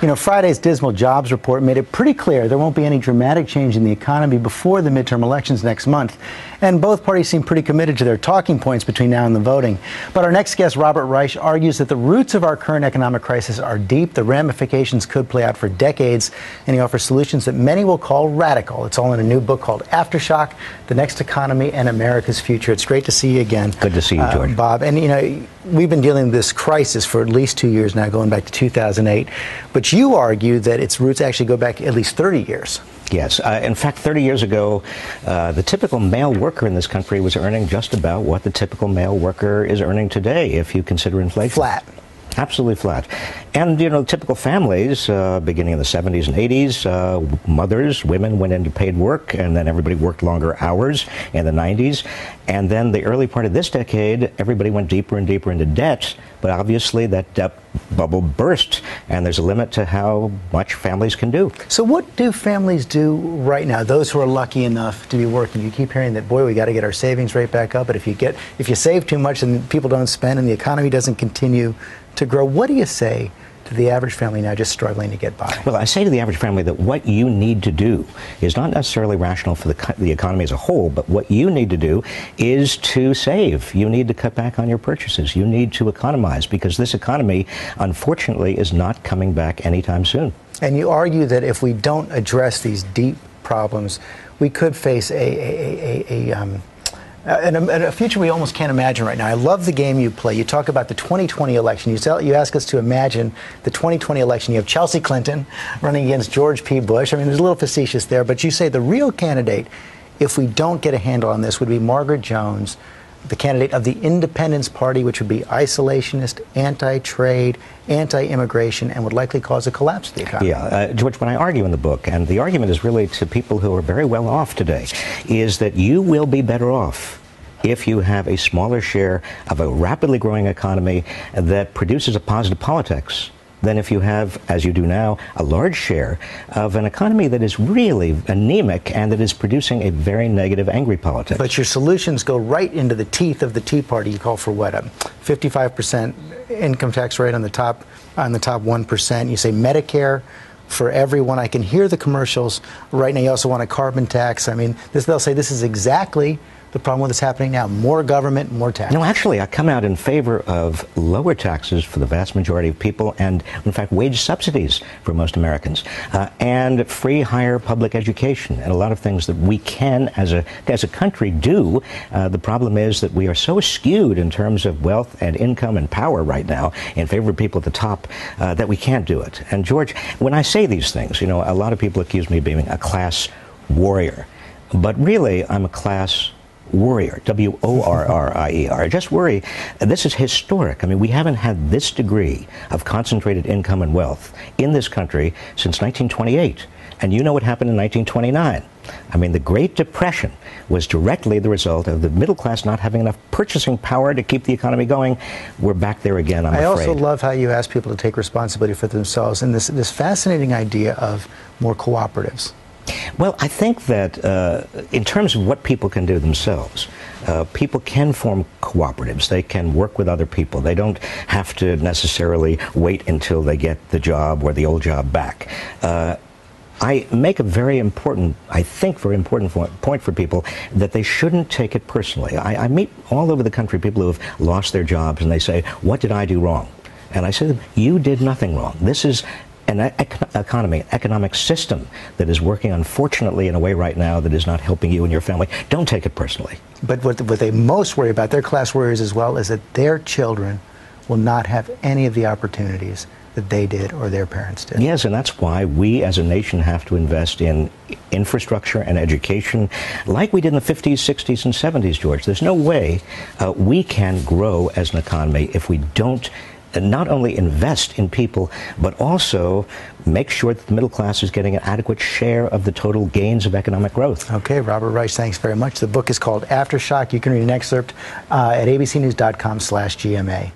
You know, Friday's dismal jobs report made it pretty clear there won't be any dramatic change in the economy before the midterm elections next month. And both parties seem pretty committed to their talking points between now and the voting. But our next guest, Robert Reich, argues that the roots of our current economic crisis are deep. The ramifications could play out for decades. And he offers solutions that many will call radical. It's all in a new book called Aftershock, The Next Economy and America's Future. It's great to see you again. Good to see you, George. Bob. And, you know, we've been dealing with this crisis for at least 2 years now, going back to 2008. But you argue that its roots actually go back at least 30 years. Yes. In fact, 30 years ago, the typical male worker in this country was earning just about what the typical male worker is earning today, if you consider inflation. Flat. Absolutely flat. And, you know, typical families, beginning in the 70s and 80s, mothers, women went into paid work, and then everybody worked longer hours in the 90s. And then the early part of this decade, everybody went deeper and deeper into debt. But obviously that debt bubble burst, and there's a limit to how much families can do. So what do families do right now, those who are lucky enough to be working? You keep hearing that, boy, we got to get our savings rate back up. But if you save too much and people don't spend and the economy doesn't continue to grow, what do you say to the average family now just struggling to get by? Well, I say to the average family that what you need to do is not necessarily rational for the economy as a whole, but what you need to do is to save. You need to cut back on your purchases. You need to economize, because this economy, unfortunately, is not coming back anytime soon. And you argue that if we don't address these deep problems, we could face a future we almost can't imagine right now. I love the game you play. You talk about the 2020 election. You ask us to imagine the 2020 election. You have Chelsea Clinton running against George P. Bush. I mean, there's a little facetious there, but you say the real candidate, if we don't get a handle on this, would be Margaret Jones, the candidate of the Independence Party, which would be isolationist, anti-trade, anti-immigration, and would likely cause a collapse of the economy. Yeah, George, what I argue in the book, and the argument is really to people who are very well off today, is that you will be better off if you have a smaller share of a rapidly growing economy that produces a positive politics than if you have, as you do now, a large share of an economy that is really anemic and that is producing a very negative, angry politics. But your solutions go right into the teeth of the Tea Party. You call for what, a 55% income tax rate on the top 1%. You say Medicare for everyone. I can hear the commercials right now. You also want a carbon tax. I mean, they'll say this is exactly the problem with what's happening now. More government, more tax. No, actually, I come out in favor of lower taxes for the vast majority of people, and in fact, wage subsidies for most Americans, and free higher public education, and a lot of things that we can, as a country, do. The problem is that we are so skewed in terms of wealth and income and power right now in favor of people at the top that we can't do it. And George, when I say these things, you know, a lot of people accuse me of being a class warrior, but really, I'm a class warrior, W-O-R-R-I-E-R. Just worry. This is historic. I mean, we haven't had this degree of concentrated income and wealth in this country since 1928. And you know what happened in 1929. I mean, the Great Depression was directly the result of the middle class not having enough purchasing power to keep the economy going. We're back there again, I'm afraid. I also love how you ask people to take responsibility for themselves, and this fascinating idea of more cooperatives. Well, I think that in terms of what people can do themselves, people can form cooperatives. They can work with other people. They don't have to necessarily wait until they get the job or the old job back. I make a very important point for people, that they shouldn't take it personally. I meet all over the country people who have lost their jobs, and they say, "What did I do wrong?" And I say to them, "You did nothing wrong. This is an economic system that is working, unfortunately, in a way right now that is not helping you and your family. Don't take it personally." But what they most worry about, their class warriors as well, is that their children will not have any of the opportunities that they did or their parents did. Yes, and that's why we as a nation have to invest in infrastructure and education like we did in the 50s, 60s, and 70s, George. There's no way we can grow as an economy if we don't not only invest in people, but also make sure that the middle class is getting an adequate share of the total gains of economic growth. Okay, Robert Reich, thanks very much. The book is called Aftershock. You can read an excerpt at abcnews.com/GMA.